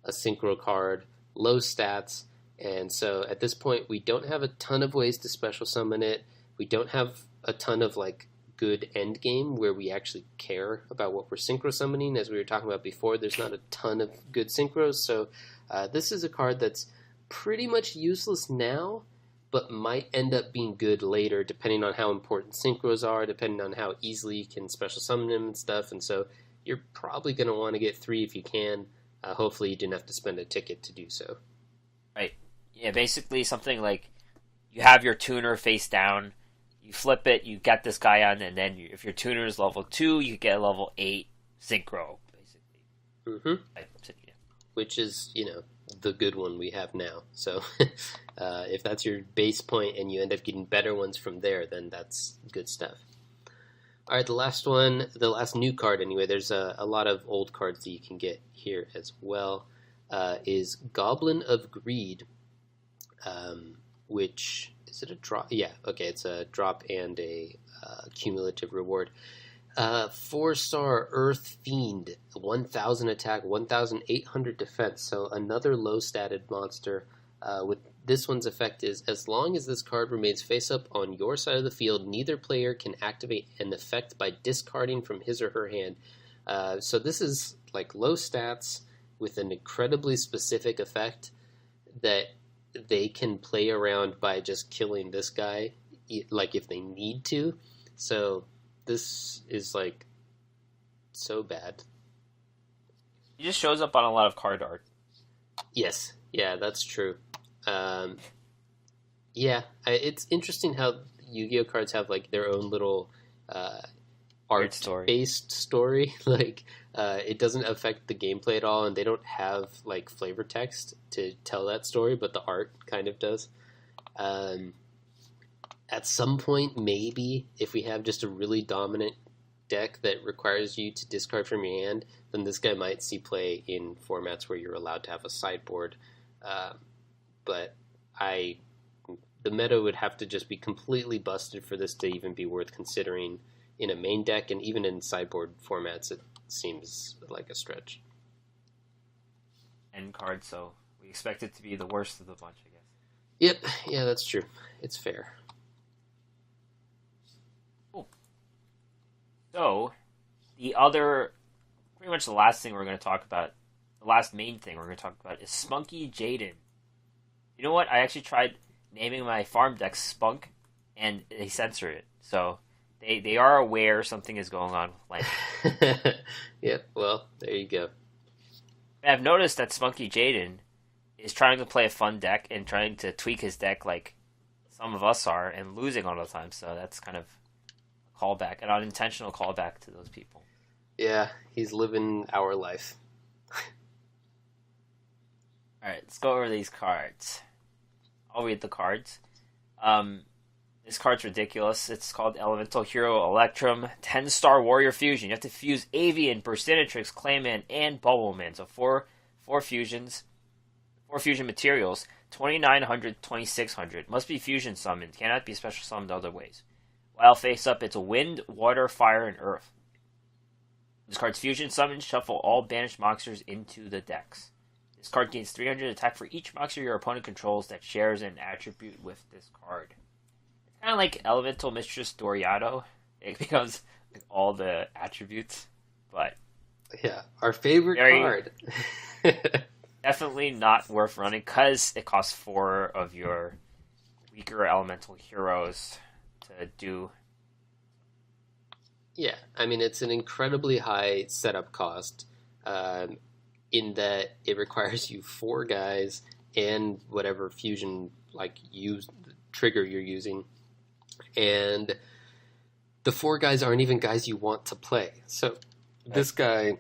synchro card, low stats, and so at this point we don't have a ton of ways to special summon it. We don't have a ton of good end game where we actually care about what we're synchro summoning. As we were talking about before, there's not a ton of good synchros, so this is a card that's pretty much useless now, but might end up being good later, depending on how important synchros are, depending on how easily you can special summon them and stuff. And so you're probably going to want to get 3 if you can. Hopefully you didn't have to spend a ticket to do so. Right. Yeah, basically something like you have your tuner face down, you flip it, you get this guy on, and then if your tuner is level 2, you get a level 8 synchro, basically. Mm-hmm. Right. So, yeah. Which is, the good one we have now. So if that's your base point and you end up getting better ones from there, then that's good stuff. All right, the last new card anyway, there's a lot of old cards that you can get here as well, is Goblin of Greed, which, is it a drop? Yeah, okay, it's a drop and a cumulative reward. 4-star Earth Fiend, 1,000 attack, 1,800 defense. So another low-statted monster. With this one's effect is, as long as this card remains face-up on your side of the field, neither player can activate an effect by discarding from his or her hand. So this is like low stats with an incredibly specific effect that they can play around by just killing this guy, like if they need to. So this is like so bad. He just shows up on a lot of card art. Yes, yeah, that's true. It's interesting how Yu-Gi-Oh cards have like their own little art-based story. Like it doesn't affect the gameplay at all, and they don't have like flavor text to tell that story, but the art kind of does. At some point, maybe, if we have just a really dominant deck that requires you to discard from your hand, then this guy might see play in formats where you're allowed to have a sideboard. But the meta would have to just be completely busted for this to even be worth considering in a main deck, and even in sideboard formats, it seems like a stretch. End card, so we expect it to be the worst of the bunch, I guess. Yep, yeah, that's true. It's fair. So, pretty much the last thing we're going to talk about, the last main thing we're going to talk about is Spunky Jaden. You know what? I actually tried naming my farm deck Spunk, and they censored it. So, they are aware something is going on with language. Yep, well, there you go. And I've noticed that Spunky Jaden is trying to play a fun deck and trying to tweak his deck like some of us are, and losing all the time. So that's kind of callback, an unintentional callback to those people. Yeah, he's living our life. Alright, let's go over these cards. I'll read the cards. This card's ridiculous. It's called Elemental Hero Electrum, 10-star Warrior Fusion. You have to fuse Avian, Burstinatrix, Clayman, and Bubbleman. So four fusion materials, 2,900, 2,600. Must be fusion summoned. Cannot be special summoned other ways. While face up, it's wind, water, fire, and earth. This card's fusion summons shuffle all banished monsters into the decks. This card gains 300 attack for each monster your opponent controls that shares an attribute with this card. It's kind of like Elemental Mistress Doriado. It becomes like all the attributes, but yeah, our favorite card. Definitely not worth running because it costs 4 of your weaker elemental heroes to do. Yeah, I mean, it's an incredibly high setup cost in that it requires you 4 guys and whatever fusion trigger you're using. And the 4 guys aren't even guys you want to play. So this guy,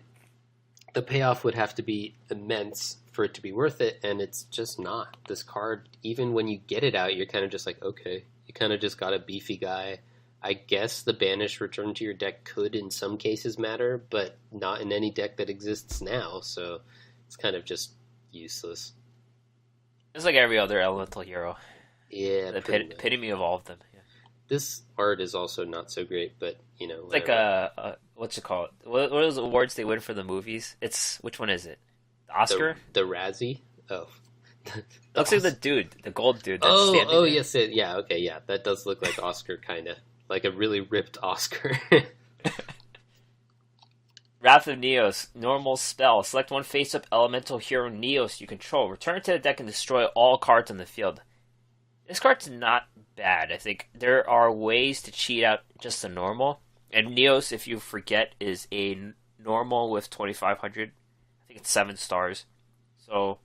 the payoff would have to be immense for it to be worth it, and it's just not. This card, even when you get it out, you're kind of just like, okay, you kind of just got a beefy guy. I guess the banish return to your deck could in some cases matter, but not in any deck that exists now, so it's kind of just useless. It's like every other elemental hero. Yeah, the epitome of all of them. Yeah. This art is also not so great, but it's like a what's it called? What are those awards they win for the movies? Which one is it? The Oscar? The Razzie? Oh. Looks like the gold dude. Oh, yes, yeah, okay, yeah. That does look like Oscar, kind of. like a really ripped Oscar. Wrath of Neos, normal spell. Select one face-up elemental hero Neos you control. Return to the deck and destroy all cards on the field. This card's not bad. I think there are ways to cheat out just the normal. And Neos, if you forget, is a normal with 2,500. I think it's 7 stars. So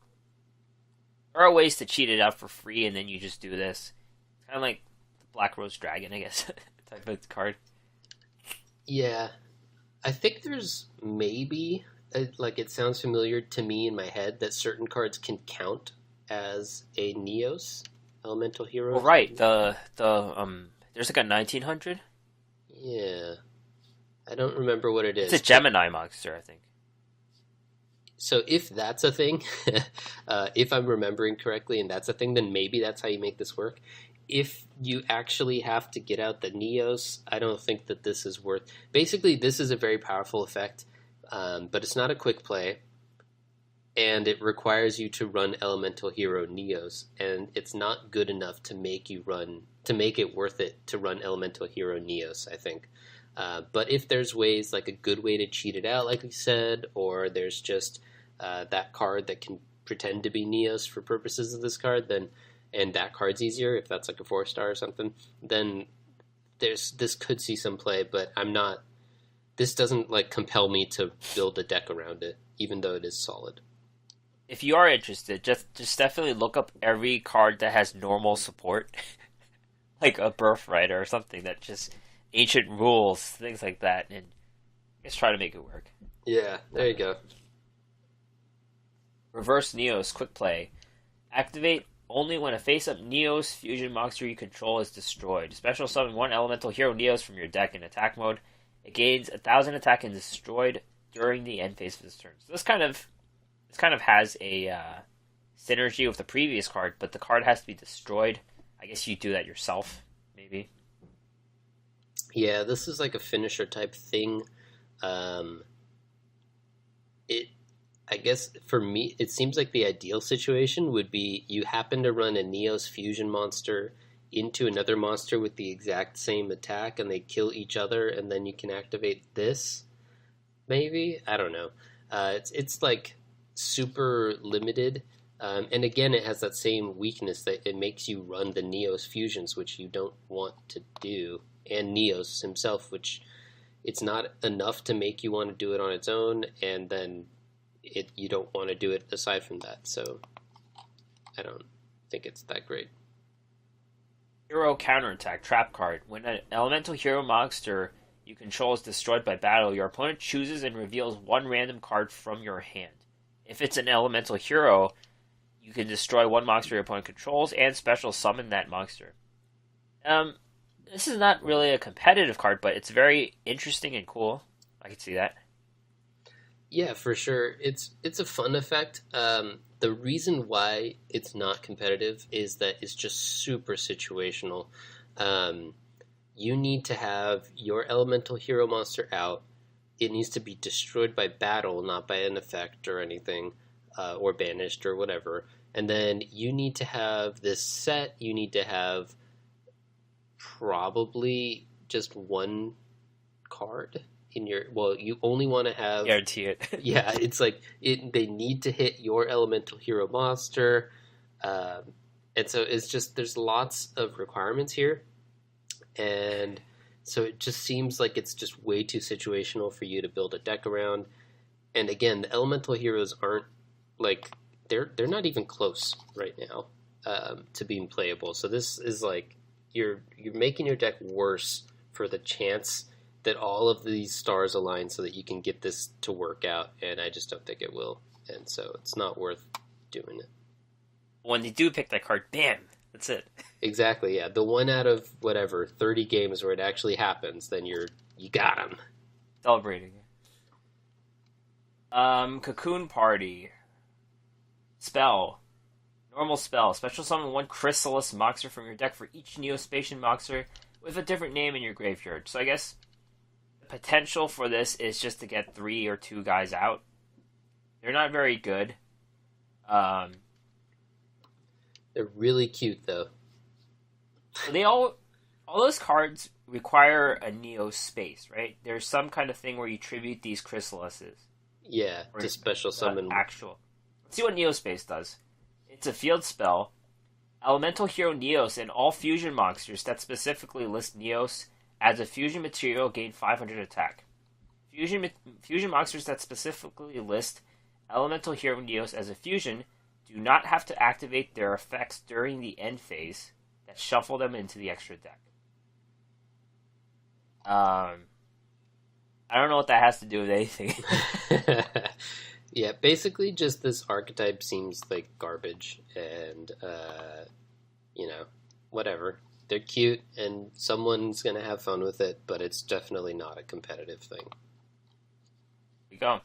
there are ways to cheat it out for free, and then you just do this. It's kind of like the Black Rose Dragon, I guess, type of card. Yeah. I think there's maybe, like it sounds familiar to me in my head, that certain cards can count as a Neos elemental hero. Oh, right. There's like a 1900. Yeah. I don't remember what it is. It's a Gemini monster, I think. So if that's a thing, if I'm remembering correctly and that's a thing, then maybe that's how you make this work. If you actually have to get out the Neos, I don't think that this is worth... Basically, this is a very powerful effect, but it's not a quick play, and it requires you to run Elemental Hero Neos, and it's not good enough to make it worth it to run Elemental Hero Neos, I think. But if there's ways, like a good way to cheat it out, like we said, or there's just that card that can pretend to be Neos for purposes of this card, then... and that card's easier, if that's like a 4-star or something, then this could see some play, but this doesn't like compel me to build a deck around it, even though it is solid. If you are interested, just definitely look up every card that has normal support. Like a Birthright or something that just ancient rules, things like that, and just try to make it work. Yeah, there you go. Reverse Neos, quick play. Activate only when a face-up Neos fusion monster you control is destroyed. Special summon one elemental hero Neos from your deck in attack mode. It gains 1,000 attack and is destroyed during the end phase of this turn. So this kind of has a synergy with the previous card, but the card has to be destroyed. I guess you do that yourself, maybe. Yeah, this is like a finisher type thing. I guess for me, it seems like the ideal situation would be you happen to run a Neos fusion monster into another monster with the exact same attack, and they kill each other, and then you can activate this. Maybe? I don't know. It's like super limited, and again, it has that same weakness that it makes you run the Neos fusions, which you don't want to do, and Neos himself, which it's not enough to make you want to do it on its own, and then you don't want to do it aside from that, so I don't think it's that great. Hero Counterattack, trap card. When an elemental hero monster you control is destroyed by battle, your opponent chooses and reveals one random card from your hand. If it's an elemental hero, you can destroy one monster your opponent controls and special summon that monster. This is not really a competitive card, but it's very interesting and cool. I can see that. Yeah, for sure. It's a fun effect. The reason why it's not competitive is that it's just super situational. You need to have your elemental hero monster out. It needs to be destroyed by battle, not by an effect or anything, or banished or whatever. And then you need to have this set. You need to have probably just one card in your... Well, you only want to have... Guarantee it. Yeah, it's like they need to hit your elemental hero monster. And so it's just... There's lots of requirements here. And so it just seems like it's just way too situational for you to build a deck around. And again, the elemental heroes aren't like... They're not even close right now to being playable. So this is like... You're making your deck worse for the chance that all of these stars align so that you can get this to work out, and I just don't think it will. And so it's not worth doing it. When they do pick that card, bam, that's it. Exactly, yeah. The one out of, 30 games where it actually happens, then you got them. Celebrating. Cocoon Party. Spell. Normal spell. Special summon one Chrysalis monster from your deck for each Neospatian monster with a different name in your graveyard. So I guess the potential for this is just to get 3 or 2 guys out. They're not very good. They're really cute, though. They all all those cards require a Neo space, right? There's some kind of thing where you tribute these chrysalises. Yeah, Or to special the summon. actual. Let's see what Neo space does. It's a field spell. Elemental Hero Neos and all fusion monsters that specifically list Neos as a fusion material gain 500 attack. Fusion monsters that specifically list Elemental Hero Neos as a fusion do not have to activate their effects during the end phase that shuffle them into the extra deck. I don't know what that has to do with anything. Yeah, basically just this archetype seems like garbage, and whatever. They're cute, and someone's gonna have fun with it, but it's definitely not a competitive thing. We go.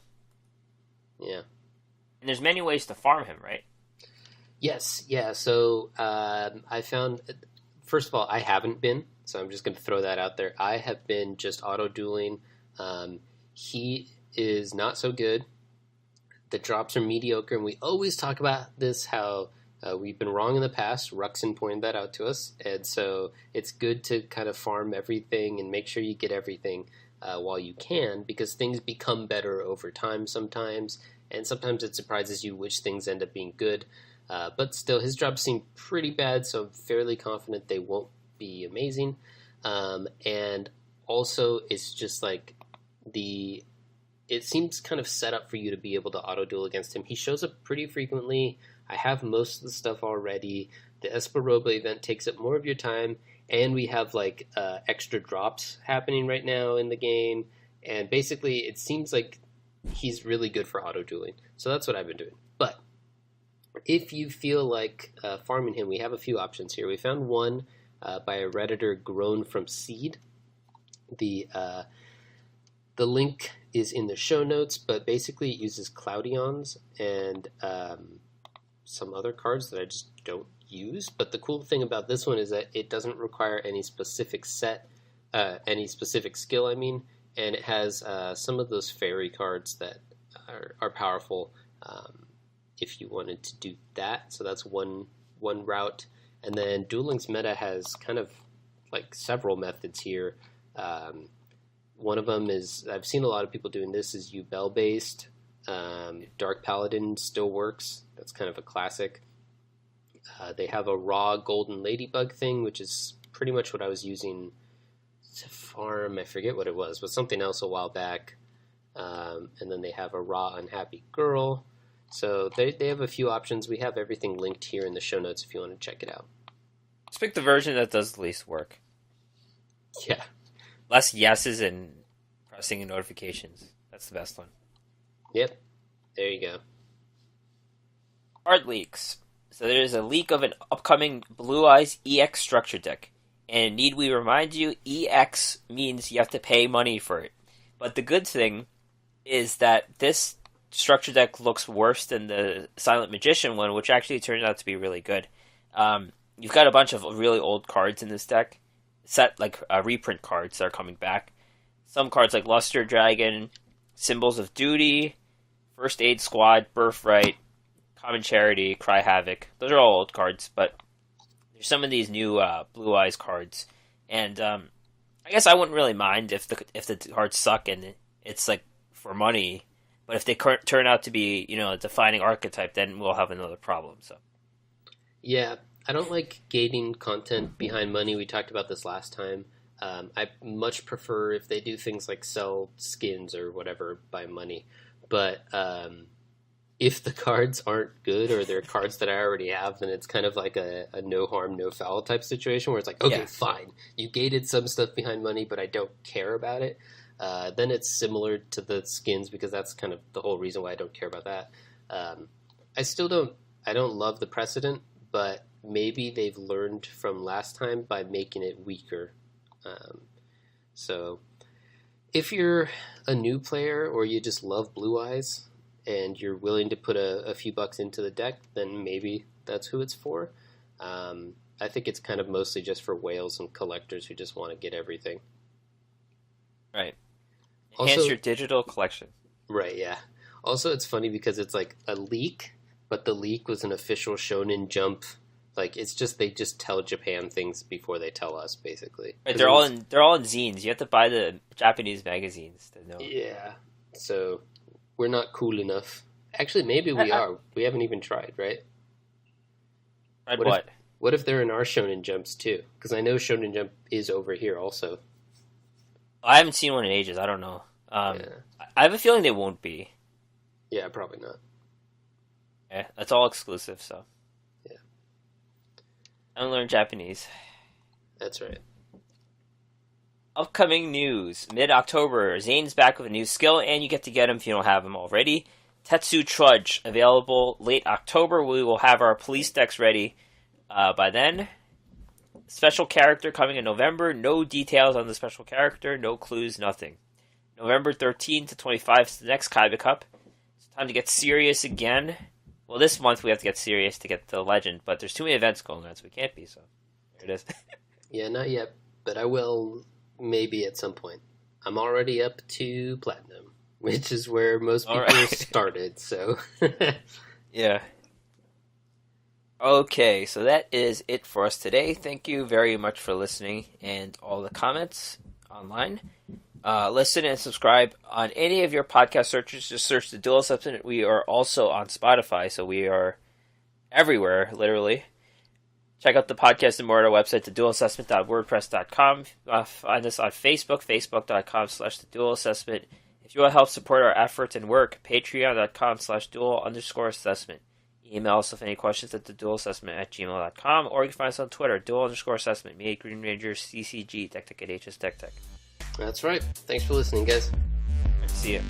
Yeah. And there's many ways to farm him, right? Yes, yeah. So I found, first of all, I haven't been, so I'm just going to throw that out there. I have been just auto dueling. He is not so good. The drops are mediocre, and we always talk about this, how we've been wrong in the past. Ruxin pointed that out to us, and so it's good to kind of farm everything and make sure you get everything while you can, because things become better over time sometimes, and sometimes it surprises you which things end up being good. But still, his drops seem pretty bad, so I'm fairly confident they won't be amazing. And also, it's just like it seems kind of set up for you to be able to auto duel against him. He shows up pretty frequently. I have most of the stuff already. The Esperoba event takes up more of your time, and we have like extra drops happening right now in the game. And basically, it seems like he's really good for auto dueling. So that's what I've been doing. But if you feel like farming him, we have a few options here. We found one by a Redditor, Grown from Seed. The link is in the show notes, but basically it uses Cloudions and some other cards that I just don't use. But the cool thing about this one is that it doesn't require any specific any specific skill, I mean, and it has some of those fairy cards that are powerful. If you wanted to do that. So that's one route. And then Duel Links meta has kind of like several methods here. One of them is, I've seen a lot of people doing this, is Yubel based. Dark Paladin still works. That's kind of a classic. They have a raw Golden Ladybug thing, which is pretty much what I was using to farm. I forget what it was, but something else a while back. And then they have a raw Unhappy Girl. So they have a few options. We have everything linked here in the show notes if you want to check it out. Let's pick the version that does the least work. Yeah. Less yeses and pressing notifications. That's the best one. Yep. There you go. Card leaks. So there's a leak of an upcoming Blue Eyes EX structure deck. And need we remind you, EX means you have to pay money for it. But the good thing is that this structure deck looks worse than the Silent Magician one, which actually turned out to be really good. You've got a bunch of really old cards in this deck, set like reprint cards that are coming back. Some cards like Luster Dragon, Symbols of Duty, First Aid Squad, Birthright, Common Charity, Cry Havoc. Those are all old cards, but there's some of these new Blue Eyes cards, and I guess I wouldn't really mind if the cards suck and it's like for money. But if they turn out to be, a defining archetype, then we'll have another problem. So, yeah, I don't like gating content behind money. We talked about this last time. I much prefer if they do things like sell skins or whatever by money. But if the cards aren't good or they're cards that I already have, then it's kind of like a no harm, no foul type situation where it's like, okay, fine, you gated some stuff behind money, but I don't care about it. Then it's similar to the skins because that's kind of the whole reason why I don't care about that. I don't love the precedent, but maybe they've learned from last time by making it weaker. So if you're a new player or you just love Blue Eyes and you're willing to put a few bucks into the deck, then maybe that's who it's for. I think it's kind of mostly just for whales and collectors who just want to get everything. Right. Enhance your digital collection. Right, yeah. Also, it's funny because it's like a leak, but the leak was an official Shonen Jump Like it's just they just tell Japan things before they tell us, basically. Right, they're all in zines. You have to buy the Japanese magazines to know. Yeah, so we're not cool enough. Actually, maybe we are. We haven't even tried, right? Tried what? What if they're in our Shonen Jumps too? Because I know Shonen Jump is over here also. I haven't seen one in ages. I don't know. Yeah. I have a feeling they won't be. Yeah, probably not. Yeah, that's all exclusive. So yeah, I don't learn Japanese. That's right. Upcoming news: mid-October, Zane's back with a new skill, and you get to get him if you don't have him already. Tetsu Trudge available late October. We will have our police decks ready by then. Special character coming in November. No details on the special character. No clues. Nothing. November 13th to 25th is the next Kaiba Cup. It's time to get serious again. Well, this month we have to get serious to get the legend, but there's too many events going on, so we can't be. So there it is. Yeah, not yet, but I will maybe at some point. I'm already up to Platinum, which is where most people started. So yeah. Okay, so that is it for us today. Thank you very much for listening and all the comments online. Listen and subscribe on any of your podcast searches. Just search the Duel Assessment. We are also on Spotify, so we are everywhere, literally. Check out the podcast and more at our website, theduelassessment.wordpress.com. Find us on Facebook, facebook.com/theduelassessment. If you want to help support our efforts and work, patreon.com/duel_assessment. Email us with any questions at theduelassessment@gmail.com, or you can find us on Twitter, duel_assessment, me at Green Ranger, CCG, TechTech at HS TechTech. That's right. Thanks for listening, guys. See you.